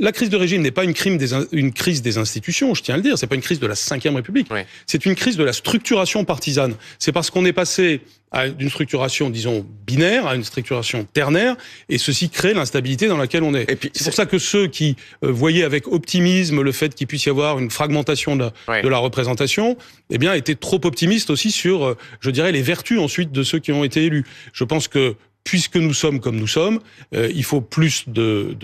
La crise de régime n'est pas une crise des institutions, je tiens à le dire. C'est pas une crise de la Ve République. C'est une crise de la structuration partisane. C'est parce qu'on est passé d'une structuration, disons, binaire à une structuration ternaire, et ceci crée l'instabilité dans laquelle on est. Et puis, c'est pour ça que ceux qui voyaient avec optimisme le fait qu'il puisse y avoir une fragmentation de la représentation, eh bien, étaient trop optimistes aussi sur, je dirais, les vertus ensuite de ceux qui ont été élus. Je pense que puisque nous sommes comme nous sommes, il faut plus de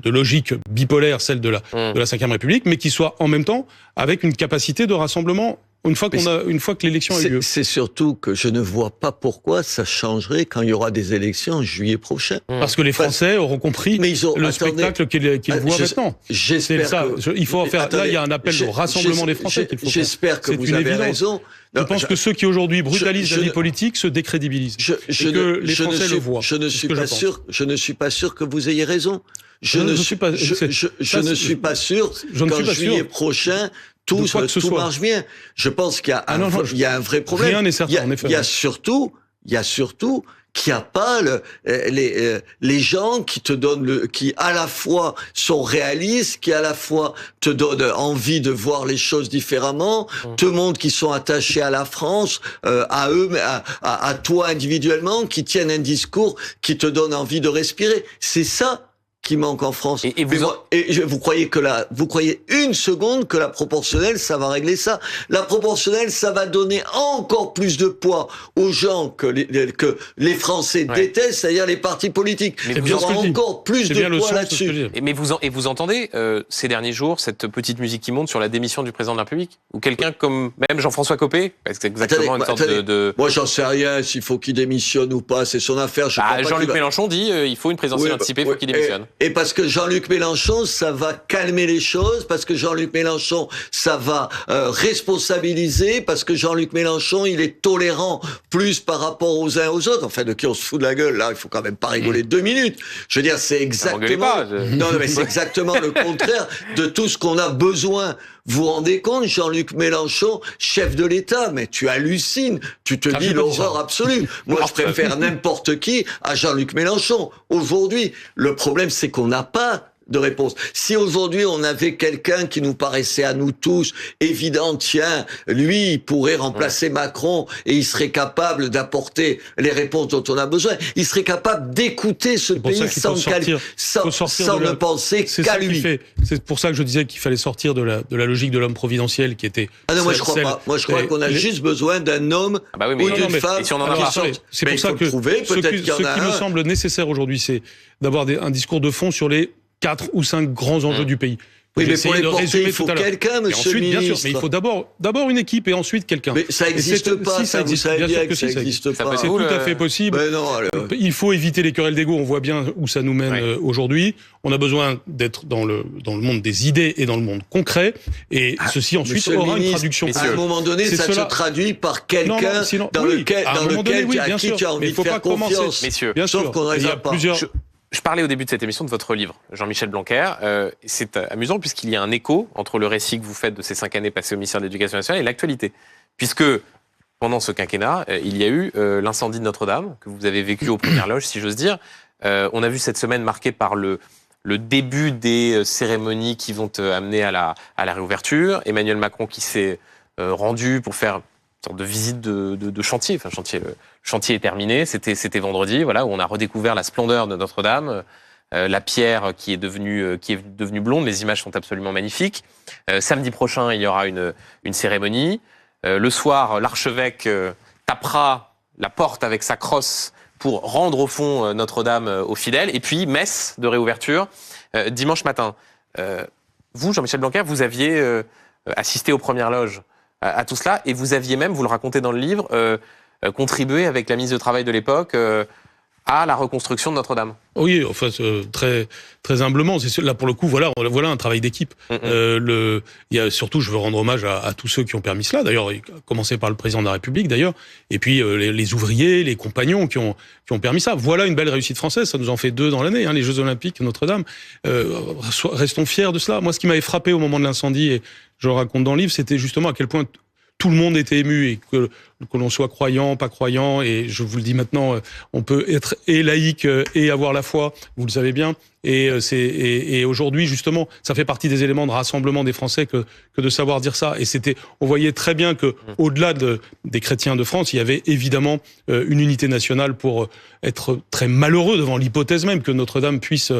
logique bipolaire, celle de la Ve République, mais qui soit en même temps avec une capacité de rassemblement une fois que l'élection a eu lieu. C'est surtout que je ne vois pas pourquoi ça changerait quand il y aura des élections en juillet prochain. Parce que les Français auront compris le spectacle qu'ils voient maintenant. J'espère il faut faire. Là, il y a un appel au rassemblement des Français qu'il faut faire. J'espère que vous avez raison. Je pense que ceux qui aujourd'hui brutalisent la vie politique se décrédibilisent. Que les Français le voient. Je ne suis pas sûr que vous ayez raison. Je ne suis pas sûr qu'en juillet prochain, tout marche bien. Je pense qu'il y a un vrai problème. Rien n'est certain, en effet. Il y a surtout qu'il n'y a pas les gens qui te donnent qui à la fois sont réalistes, qui à la fois te donnent envie de voir les choses différemment, tout le monde qui sont attachés à la France, à eux, à toi individuellement, qui tiennent un discours qui te donne envie de respirer. C'est ça qui manque en France. Vous croyez une seconde que la proportionnelle, ça va régler ça? La proportionnelle, ça va donner encore plus de poids aux gens que les Français détestent, c'est-à-dire les partis politiques. Mais il y aura encore plus de poids là-dessus. Mais vous entendez ces derniers jours cette petite musique qui monte sur la démission du président de la République, ou quelqu'un comme même Jean-François Copé, c'est exactement une sorte de. Moi, j'en sais rien s'il faut qu'il démissionne ou pas, c'est son affaire. Jean-Luc Mélenchon dit il faut une présidentielle anticipée, il faut qu'il démissionne. Et parce que Jean-Luc Mélenchon, ça va calmer les choses, parce que Jean-Luc Mélenchon, ça va responsabiliser, parce que Jean-Luc Mélenchon, il est tolérant plus par rapport aux uns aux autres. Enfin, de qui on se fout de la gueule, là, il faut quand même pas rigoler 2 minutes. Je veux dire, c'est exactement... Non, mais c'est exactement le contraire de tout ce qu'on a besoin. Vous vous rendez compte, Jean-Luc Mélenchon, chef de l'État, mais tu hallucines, tu te dis l'horreur absolue. Moi, je préfère n'importe qui à Jean-Luc Mélenchon. Aujourd'hui, le problème, c'est qu'on n'a pas de réponse. Si aujourd'hui on avait quelqu'un qui nous paraissait à nous tous évident, tiens, lui, il pourrait remplacer Macron et il serait capable d'apporter les réponses dont on a besoin. Il serait capable d'écouter ce pays sans ne penser qu'à lui. C'est pour ça que je disais qu'il fallait sortir de la logique de l'homme providentiel qui était... Ah non, moi je crois pas. Moi je crois qu'on a juste besoin d'un homme ou d'une femme. Si on en a c'est pour ça que ce qui me semble nécessaire aujourd'hui, c'est d'avoir un discours de fond sur les 4 ou 5 grands enjeux du pays. Oui, mais pour les porter, il faut quelqu'un, monsieur le ministre. Bien sûr, mais il faut d'abord une équipe et ensuite quelqu'un. Mais ça n'existe pas, ça, vous savez bien que ça n'existe pas. C'est tout à fait possible. Mais non, il faut éviter les querelles d'ego, on voit bien où ça nous mène aujourd'hui. On a besoin d'être dans le monde des idées et dans le monde concret, et ceci ensuite aura une traduction. À un moment donné, ça se traduit par quelqu'un dans lequel à qui tu as envie de faire confiance. Messieurs, bien sûr qu'on n'arrive pas. Je parlais au début de cette émission de votre livre, Jean-Michel Blanquer. C'est amusant puisqu'il y a un écho entre le récit que vous faites de ces 5 années passées au ministère de l'Éducation nationale et l'actualité. Puisque pendant ce quinquennat, il y a eu l'incendie de Notre-Dame, que vous avez vécu aux premières loges, si j'ose dire. On a vu cette semaine marquée par le début des cérémonies qui vont amener à la réouverture. Emmanuel Macron qui s'est rendu pour faire sorte de visite de chantier. Enfin, le chantier est terminé. C'était vendredi, voilà, où on a redécouvert la splendeur de Notre-Dame, la pierre qui est devenue blonde. Les images sont absolument magnifiques. Samedi prochain, il y aura une cérémonie. Le soir, l'archevêque tapera la porte avec sa crosse pour rendre au fond Notre-Dame aux fidèles. Et puis, messe de réouverture dimanche matin. Vous, Jean-Michel Blanquer, vous aviez assisté aux premières loges à tout cela, et vous aviez même, vous le racontez dans le livre, contribué avec la ministre du Travail de l'époque à la reconstruction de Notre-Dame. Oui, enfin, très, très humblement. Là, pour le coup, voilà un travail d'équipe. Il y a surtout, je veux rendre hommage à tous ceux qui ont permis cela. D'ailleurs, commencer par le président de la République, d'ailleurs, et puis les ouvriers, les compagnons qui ont permis ça. Voilà une belle réussite française. Ça nous en fait 2 dans l'année, les Jeux Olympiques, Notre-Dame. Restons fiers de cela. Moi, ce qui m'avait frappé au moment de l'incendie, et je le raconte dans le livre, c'était justement à quel point tout le monde était ému, et que l'on soit croyant, pas croyant, et je vous le dis maintenant, on peut être et laïque et avoir la foi, vous le savez bien, et aujourd'hui justement, ça fait partie des éléments de rassemblement des Français que de savoir dire ça. Et on voyait très bien que au-delà des chrétiens de France, il y avait évidemment une unité nationale pour être très malheureux devant l'hypothèse même que Notre-Dame puisse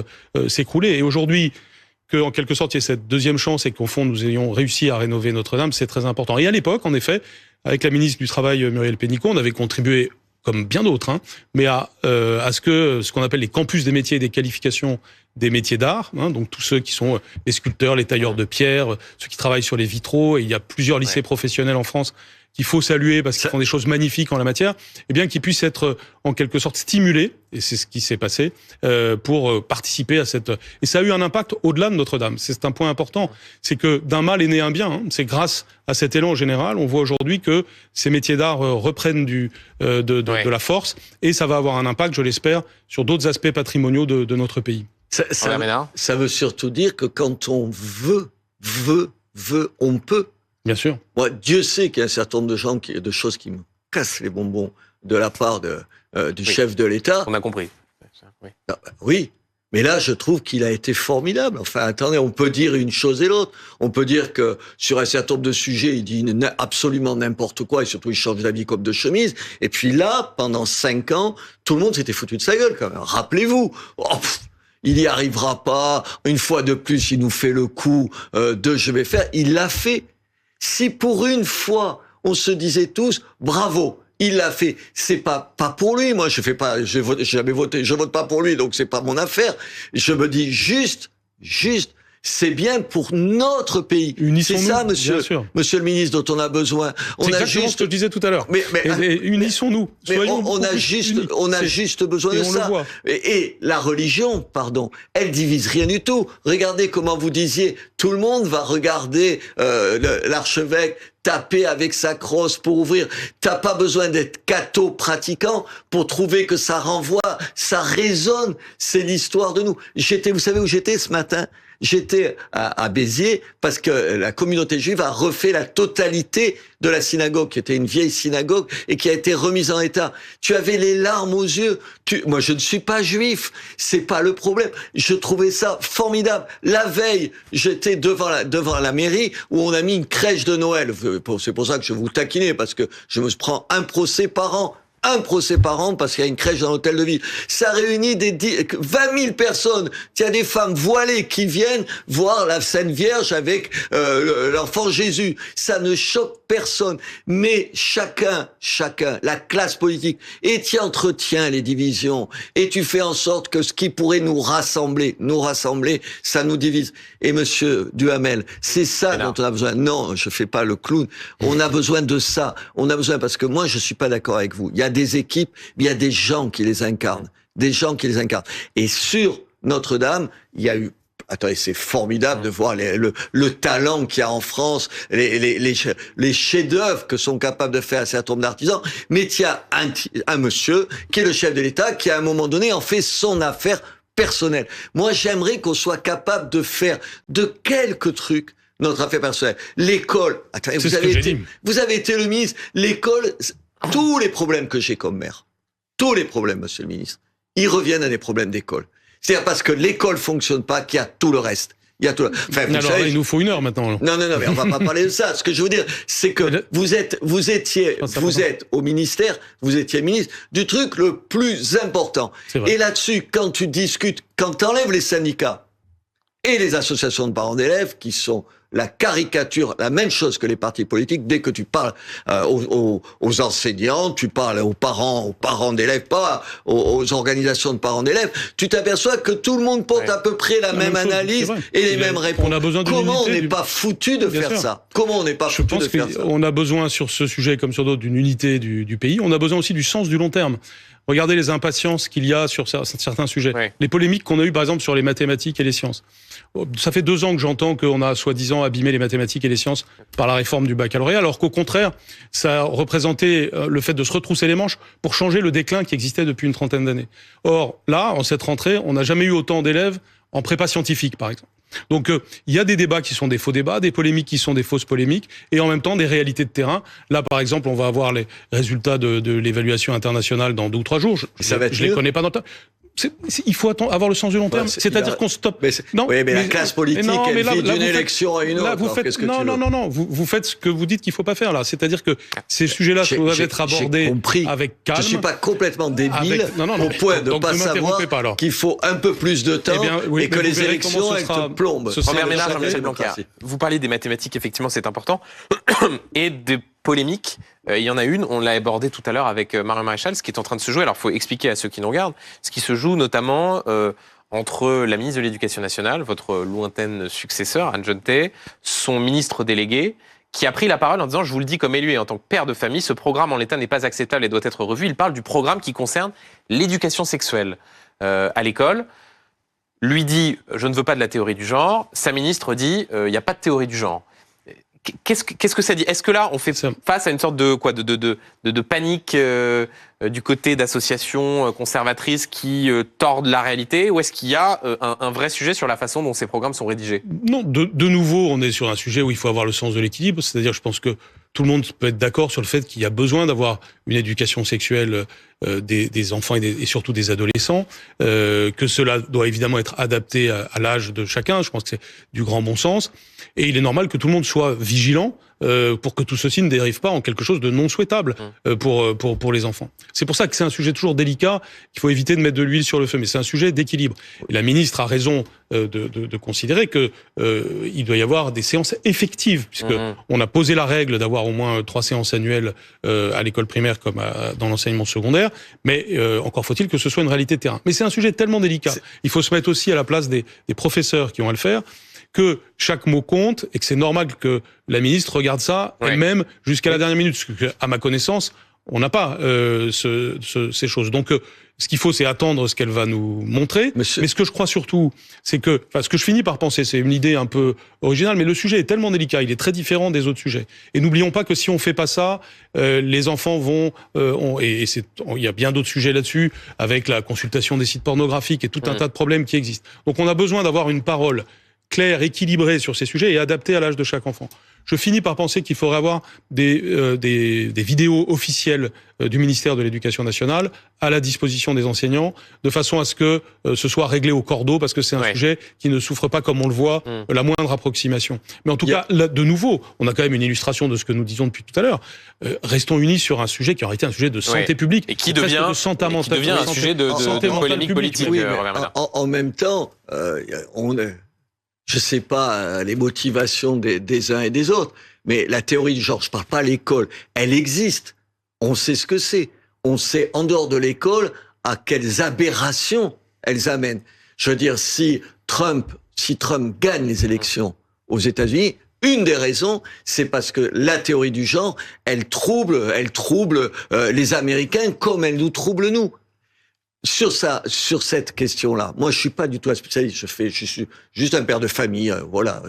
s'écrouler. Et aujourd'hui, qu'en quelque sorte, il y ait cette deuxième chance et qu'au fond, nous ayons réussi à rénover Notre-Dame, c'est très important. Et à l'époque, en effet, avec la ministre du Travail, Muriel Pénicaud, on avait contribué comme bien d'autres, hein, mais à ce qu'on appelle les campus des métiers et des qualifications des métiers d'art, hein, donc tous ceux qui sont les sculpteurs, les tailleurs de pierre, ceux qui travaillent sur les vitraux, et il y a plusieurs lycées professionnels en France qu'il faut saluer parce qu'ils font des choses magnifiques en la matière, et bien qu'ils puissent être en quelque sorte stimulés, et c'est ce qui s'est passé, pour participer à cette... Et ça a eu un impact au-delà de Notre-Dame. C'est un point important, c'est que d'un mal est né un bien. Hein. C'est grâce à cet élan général, on voit aujourd'hui que ces métiers d'art reprennent de la force, et ça va avoir un impact, je l'espère, sur d'autres aspects patrimoniaux de notre pays. Ça veut surtout dire que quand on veut, on peut. Bien sûr. Moi, Dieu sait qu'il y a un certain nombre de choses qui me cassent les bonbons de la part du chef de l'État. On a compris. Oui, mais là, je trouve qu'il a été formidable. Enfin, attendez, on peut dire une chose et l'autre. On peut dire que sur un certain nombre de sujets, il dit absolument n'importe quoi, et surtout il change d'avis comme de chemise. Et puis là, pendant 5 ans, tout le monde s'était foutu de sa gueule quand même. Rappelez-vous. Il n'y arrivera pas. Une fois de plus, il nous fait le coup de je vais faire. Il l'a fait. Si pour une fois, on se disait tous, bravo, il l'a fait. C'est pas pour lui. Moi, j'ai jamais voté. Je vote pas pour lui, donc c'est pas mon affaire. Je me dis juste, c'est bien pour notre pays. C'est ça, monsieur le ministre, dont on a besoin. C'est exactement ce que je disais tout à l'heure. Mais unissons-nous. On a juste besoin de ça. Et la religion, pardon, elle divise rien du tout. Regardez comment vous disiez, tout le monde va regarder l'archevêque taper avec sa crosse pour ouvrir. T'as pas besoin d'être catho pratiquant pour trouver que ça renvoie, ça résonne. C'est l'histoire de nous. Vous savez où j'étais ce matin? J'étais à Béziers parce que la communauté juive a refait la totalité de la synagogue, qui était une vieille synagogue et qui a été remise en état. Tu avais les larmes aux yeux. Moi, je ne suis pas juif. C'est pas le problème. Je trouvais ça formidable. La veille, j'étais devant la mairie où on a mis une crèche de Noël. C'est pour ça que je vous taquinais, parce que je me prends un procès par an parce qu'il y a une crèche dans l'hôtel de ville. Ça réunit 20 000 personnes. Il y a des femmes voilées qui viennent voir la Sainte Vierge avec l'enfant Jésus. Ça ne choque personne. Mais chacun, la classe politique, et tu entretiens les divisions, et tu fais en sorte que ce qui pourrait nous rassembler, ça nous divise. Et monsieur Duhamel, c'est ça dont on a besoin. Non, je fais pas le clown. On a besoin de ça. On a besoin, parce que moi, je suis pas d'accord avec vous. Il y a des équipes, il y a des gens qui les incarnent. Et sur Notre-Dame, il y a eu... Attendez, c'est formidable de voir le talent qu'il y a en France, les chefs-d'œuvre que sont capables de faire un certain nombre d'artisans. Mais il y a un monsieur qui est le chef de l'État qui, à un moment donné, en fait son affaire personnelle. Moi, j'aimerais qu'on soit capable de faire de quelques trucs notre affaire personnelle. L'école. Attendez, vous avez été le ministre. L'école... Tous les problèmes que j'ai comme maire, tous les problèmes, monsieur le ministre, ils reviennent à des problèmes d'école. C'est-à-dire parce que l'école fonctionne pas qu'il y a tout le reste. Enfin, alors, il nous faut 1 heure maintenant. Alors. Non, mais on va pas parler de ça. Ce que je veux dire, c'est que vous êtes au ministère, vous étiez ministre du truc le plus important. Et là-dessus, quand tu discutes, quand t'enlèves les syndicats et les associations de parents d'élèves qui sont la caricature, la même chose que les partis politiques. Dès que tu parles aux enseignants, tu parles aux parents d'élèves, pas aux organisations de parents d'élèves, tu t'aperçois que tout le monde porte à peu près la même analyse et les mêmes réponses. Comment on n'est pas foutu de faire ça? Comment on n'est pas foutu de faire ça? On a besoin sur ce sujet comme sur d'autres d'une unité du pays. On a besoin aussi du sens du long terme. Regardez les impatiences qu'il y a sur certains sujets. Ouais. Les polémiques qu'on a eues, par exemple, sur les mathématiques et les sciences. Ça fait 2 ans que j'entends qu'on a soi-disant abîmé les mathématiques et les sciences par la réforme du baccalauréat, alors qu'au contraire, ça représentait le fait de se retrousser les manches pour changer le déclin qui existait depuis une 30aine d'années. Or, là, en cette rentrée, on n'a jamais eu autant d'élèves en prépa scientifique, par exemple. Donc, il y a des débats qui sont des faux débats, des polémiques qui sont des fausses polémiques, et en même temps des réalités de terrain. Là, par exemple, on va avoir les résultats de l'évaluation internationale dans 2 ou 3 jours. Je les connais pas dans le temps. Il faut avoir le sens du long terme. C'est-à-dire qu'on stoppe. Mais la classe politique, elle vit d'une élection à une autre. Non. Vous faites ce que vous dites qu'il faut pas faire là. C'est-à-dire que ces sujets-là doivent être abordés avec calme. Je suis pas complètement débile au point de pas savoir qu'il faut un peu plus de temps et que les élections elles te plombent. Robert Ménard, Jean-Michel Blanquer. Vous parlez des mathématiques, effectivement, c'est important, et des polémiques. Il y en a une, on l'a abordé tout à l'heure avec Marion Maréchal, ce qui est en train de se jouer. Alors, il faut expliquer à ceux qui nous regardent, ce qui se joue notamment entre la ministre de l'Éducation nationale, votre lointaine successeur, Anne Genetet, son ministre délégué, qui a pris la parole en disant, je vous le dis comme élu et en tant que père de famille, ce programme en l'état n'est pas acceptable et doit être revu. Il parle du programme qui concerne l'éducation sexuelle à l'école. Lui dit, je ne veux pas de la théorie du genre. Sa ministre dit, il n'y a pas de théorie du genre. Qu'est-ce que ça dit? Est-ce que là, on fait face à une sorte de panique du côté d'associations conservatrices qui tordent la réalité, ou est-ce qu'il y a un vrai sujet sur la façon dont ces programmes sont rédigés? Non, de nouveau, on est sur un sujet où il faut avoir le sens de l'équilibre. C'est-à-dire, je pense que tout le monde peut être d'accord sur le fait qu'il y a besoin d'avoir une éducation sexuelle des enfants et surtout des adolescents, que cela doit évidemment être adapté à l'âge de chacun. Je pense que c'est du grand bon sens. Et il est normal que tout le monde soit vigilant pour que tout ceci ne dérive pas en quelque chose de non souhaitable pour les enfants. C'est pour ça que c'est un sujet toujours délicat. Il faut éviter de mettre de l'huile sur le feu, mais c'est un sujet d'équilibre. Et la ministre a raison de considérer que il doit y avoir des séances effectives, puisque on a posé la règle d'avoir au moins 3 séances annuelles à l'école primaire comme dans l'enseignement secondaire, mais encore faut-il que ce soit une réalité de terrain. Mais c'est un sujet tellement délicat. Il faut se mettre aussi à la place des professeurs qui ont à le faire, que chaque mot compte et que c'est normal que la ministre regarde ça elle-même jusqu'à la dernière minute. Parce que, à ma connaissance, on n'a pas ces choses. Donc, ce qu'il faut, c'est attendre ce qu'elle va nous montrer. Mais ce que je crois surtout, c'est que, ce que je finis par penser, c'est une idée un peu originale, mais le sujet est tellement délicat, il est très différent des autres sujets. Et n'oublions pas que si on fait pas ça, les enfants vont, il y a bien d'autres sujets là-dessus, avec la consultation des sites pornographiques et tout un tas de problèmes qui existent. Donc, on a besoin d'avoir une parole claire, équilibrée sur ces sujets et adaptée à l'âge de chaque enfant. Je finis par penser qu'il faudrait avoir des vidéos officielles du ministère de l'Éducation nationale à la disposition des enseignants, de façon à ce que ce soit réglé au cordeau, parce que c'est un sujet qui ne souffre pas, comme on le voit, la moindre approximation. Mais en tout cas, là, de nouveau, on a quand même une illustration de ce que nous disons depuis tout à l'heure. Restons unis sur un sujet qui aurait été un sujet de santé publique. Et qui devient un sujet de polémique politique. Oui, en même temps, je sais pas les motivations des uns et des autres, mais la théorie du genre, je parle pas à l'école, elle existe. On sait ce que c'est. On sait en dehors de l'école à quelles aberrations elles amènent. Je veux dire, si Trump gagne les élections aux États-Unis, une des raisons, c'est parce que la théorie du genre, elle trouble les Américains comme elle nous trouble nous. Sur cette question-là, moi je suis pas du tout un spécialiste, je suis juste un père de famille, voilà,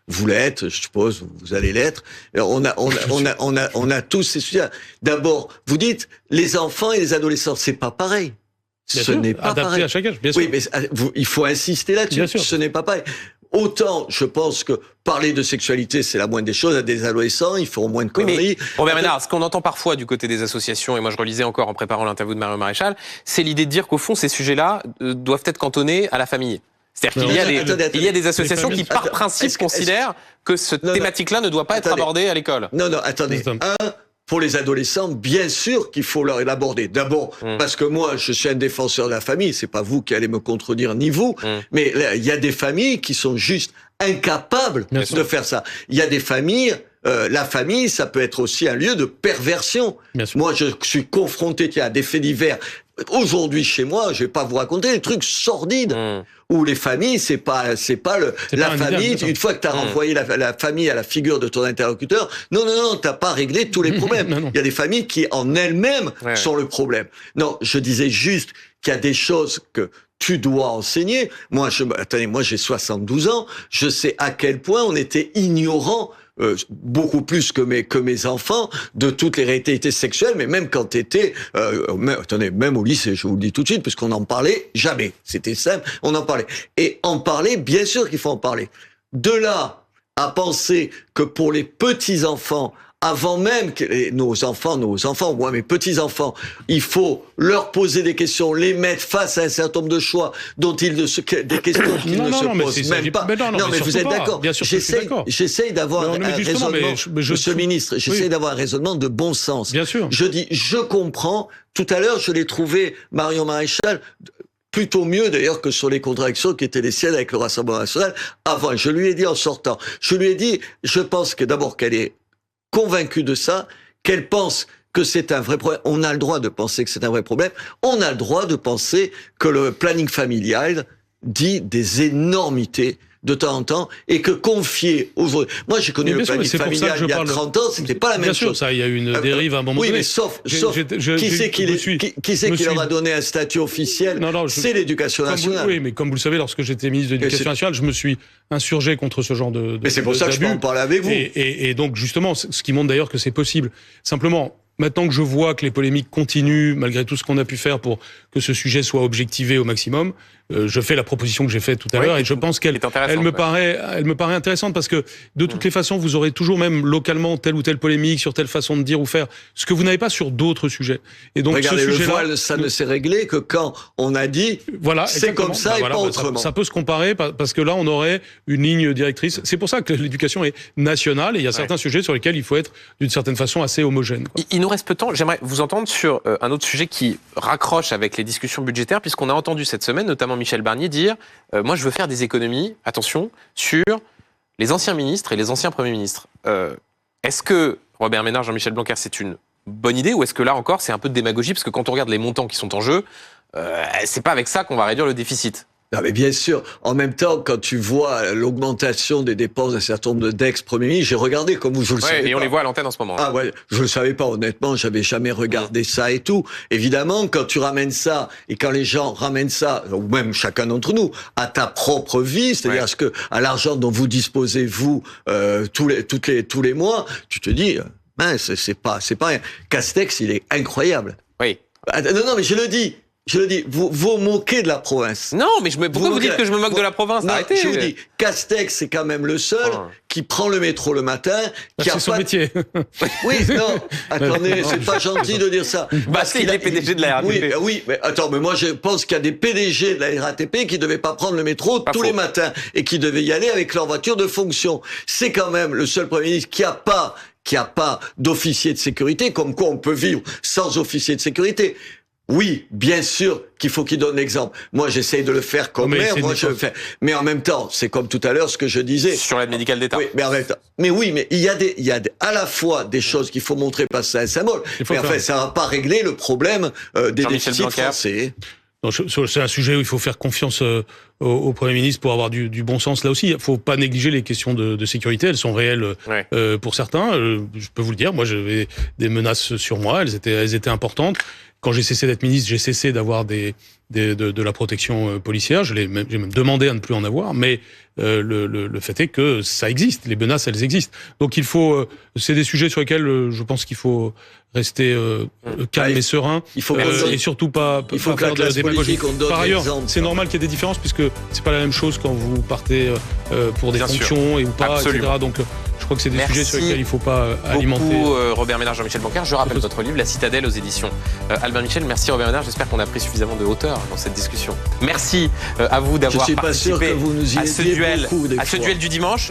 vous l'êtes, je suppose, vous allez l'être. On a tous ces sujets. D'abord, vous dites les enfants et les adolescents, c'est pas pareil. Ce n'est pas pareil. Adapté à chacun, bien sûr. Oui, mais il faut insister là-dessus. Ce n'est pas pareil. Autant, je pense que parler de sexualité, c'est la moindre des choses. À des adolescents, ils feront moins de conneries. Robert Ménard, ce qu'on entend parfois du côté des associations, et moi je relisais encore en préparant l'interview de Marion Maréchal, c'est l'idée de dire qu'au fond, ces sujets-là doivent être cantonnés à la famille. C'est-à-dire qu'il y a des associations qui, par principe, considèrent que cette thématique-là ne doit pas être abordée à l'école. Non, attendez. Pour les adolescents, bien sûr qu'il faut leur l'aborder. D'abord, parce que moi, je suis un défenseur de la famille. C'est pas vous qui allez me contredire, ni vous. Mais il y a des familles qui sont juste incapables de faire ça. Il y a des familles. La famille, ça peut être aussi un lieu de perversion. Moi, je suis confronté à des faits divers. Aujourd'hui, chez moi, je vais pas vous raconter des trucs sordides où les familles, c'est pas la famille. Une fois que tu as renvoyé la famille à la figure de ton interlocuteur, non, t'as pas réglé tous les problèmes. Il y a des familles qui, en elles-mêmes, sont le problème. Non, je disais juste qu'il y a des choses que tu dois enseigner. Moi, j'ai 72 ans. Je sais à quel point on était ignorant, beaucoup plus que mes enfants, de toutes les réalités sexuelles, mais même quand t'étais, même au lycée, je vous le dis tout de suite, parce qu'on n'en parlait jamais. C'était simple, on en parlait. Et en parler, bien sûr qu'il faut en parler. De là à penser que pour les petits-enfants, avant même que nos enfants, moi, mes petits-enfants, il faut leur poser des questions, les mettre face à un certain nombre de choix dont des questions qu'ils ne se posent même pas. Non, mais vous êtes d'accord. J'essaye d'avoir un raisonnement, Monsieur le Ministre, j'essaye d'avoir un raisonnement de bon sens. Bien sûr. Je dis, je comprends. Tout à l'heure, je l'ai trouvé, Marion Maréchal, plutôt mieux d'ailleurs que sur les contradictions qui étaient les siennes avec le Rassemblement national avant. Je lui ai dit en sortant, je pense que d'abord qu'elle est convaincue de ça, qu'elle pense que c'est un vrai problème. On a le droit de penser que c'est un vrai problème. On a le droit de penser que le planning familial dit des énormités de temps en temps, et que confier aujourd'hui... Moi, j'ai connu le planning familial il y a 30 ans, c'était pas la même chose. Bien sûr, ça, il y a eu une dérive à un moment donné. Oui, mais sauf qui c'est qui leur a donné un statut officiel? C'est l'éducation nationale. Oui, mais comme vous le savez, lorsque j'étais ministre de l'Éducation nationale, je me suis insurgé contre ce genre de mais c'est pour ça que je peux en parler avec vous. Et donc, justement, ce qui montre d'ailleurs que c'est possible. Simplement, maintenant que je vois que les polémiques continuent, malgré tout ce qu'on a pu faire pour que ce sujet soit objectivé au maximum, je fais la proposition que j'ai faite tout à l'heure, et je pense qu'elle me paraît intéressante, parce que de toutes les façons, vous aurez toujours, même localement, telle ou telle polémique sur telle façon de dire ou faire, ce que vous n'avez pas sur d'autres sujets. Et donc, regardez, ce le voile, ça ne s'est réglé que quand on a dit voilà, c'est comme ça et pas autrement. Ça peut se comparer, parce que là, on aurait une ligne directrice. C'est pour ça que l'éducation est nationale, et il y a certains sujets sur lesquels il faut être, d'une certaine façon, assez homogène. Il nous reste peu de temps. J'aimerais vous entendre sur un autre sujet qui raccroche avec les discussions budgétaires, puisqu'on a entendu cette semaine, notamment Michel Barnier, dire moi, je veux faire des économies, attention, sur les anciens ministres et les anciens premiers ministres. Est-ce que Robert Ménard, Jean-Michel Blanquer, c'est une bonne idée, ou est-ce que là encore, c'est un peu de démagogie, parce que quand on regarde les montants qui sont en jeu, c'est pas avec ça qu'on va réduire le déficit? Non, mais bien sûr. En même temps, quand tu vois l'augmentation des dépenses d'un certain nombre d'ex-premiers ministres, j'ai regardé, comme vous, je le savais et pas. On les voit à l'antenne en ce moment. Ah ouais, je le savais pas, honnêtement, j'avais jamais regardé ça et tout. Évidemment, quand tu ramènes ça, et quand les gens ramènent ça, ou même chacun d'entre nous, à ta propre vie, c'est-à-dire à l'argent dont vous disposez, vous, tous les mois, tu te dis, c'est pas rien. Castex, il est incroyable. Oui. Non, mais je le dis, vous vous moquez de la province. Non, mais pourquoi vous dites que je me moque de la province? Arrêtez. Je vous dis, Castex, c'est quand même le seul qui prend le métro le matin, c'est son métier. Oui, non, attendez, c'est pas gentil de dire ça. Il est PDG de la RATP. Oui, mais attends, mais moi je pense qu'il y a des PDG de la RATP qui devaient pas prendre le métro tous les matins et qui devaient y aller avec leur voiture de fonction. C'est quand même le seul Premier ministre qui a pas d'officier de sécurité, comme quoi on peut vivre sans officier de sécurité. Oui, bien sûr qu'il faut qu'il donne l'exemple. Moi, j'essaye de le faire comme maire, je le fais. Mais en même temps, c'est comme tout à l'heure ce que je disais. Sur l'aide médicale d'État. Oui, mais en même temps. Mais oui, mais il y a à la fois des choses qu'il faut montrer parce que c'est un symbole. Mais en fait, ça va pas régler le problème des déficits français. C'est un sujet où il faut faire confiance au Premier ministre pour avoir du bon sens. Là aussi, il faut pas négliger les questions de sécurité. Elles sont réelles pour certains. Je peux vous le dire. Moi, j'avais des menaces sur moi. Elles étaient importantes. Quand j'ai cessé d'être ministre, j'ai cessé d'avoir de la protection policière. J'ai même demandé à ne plus en avoir. Mais le fait est que ça existe. Les menaces, elles existent. Donc il faut. C'est des sujets sur lesquels je pense qu'il faut rester calme et serein. Il faut et surtout pas. Il faut faire que la démagogie. Par ailleurs, c'est normal qu'il y ait des différences puisque c'est pas la même chose quand vous partez pour des fonctions et ou pas, etc. Donc je crois que c'est des sujets sur lesquels il ne faut pas alimenter. Merci beaucoup Robert Ménard, Jean-Michel Blanquer. Je rappelle votre livre, La Citadelle aux éditions Albin Michel. Merci Robert Ménard, j'espère qu'on a pris suffisamment de hauteur dans cette discussion. Merci à vous d'avoir participé à ce duel du dimanche.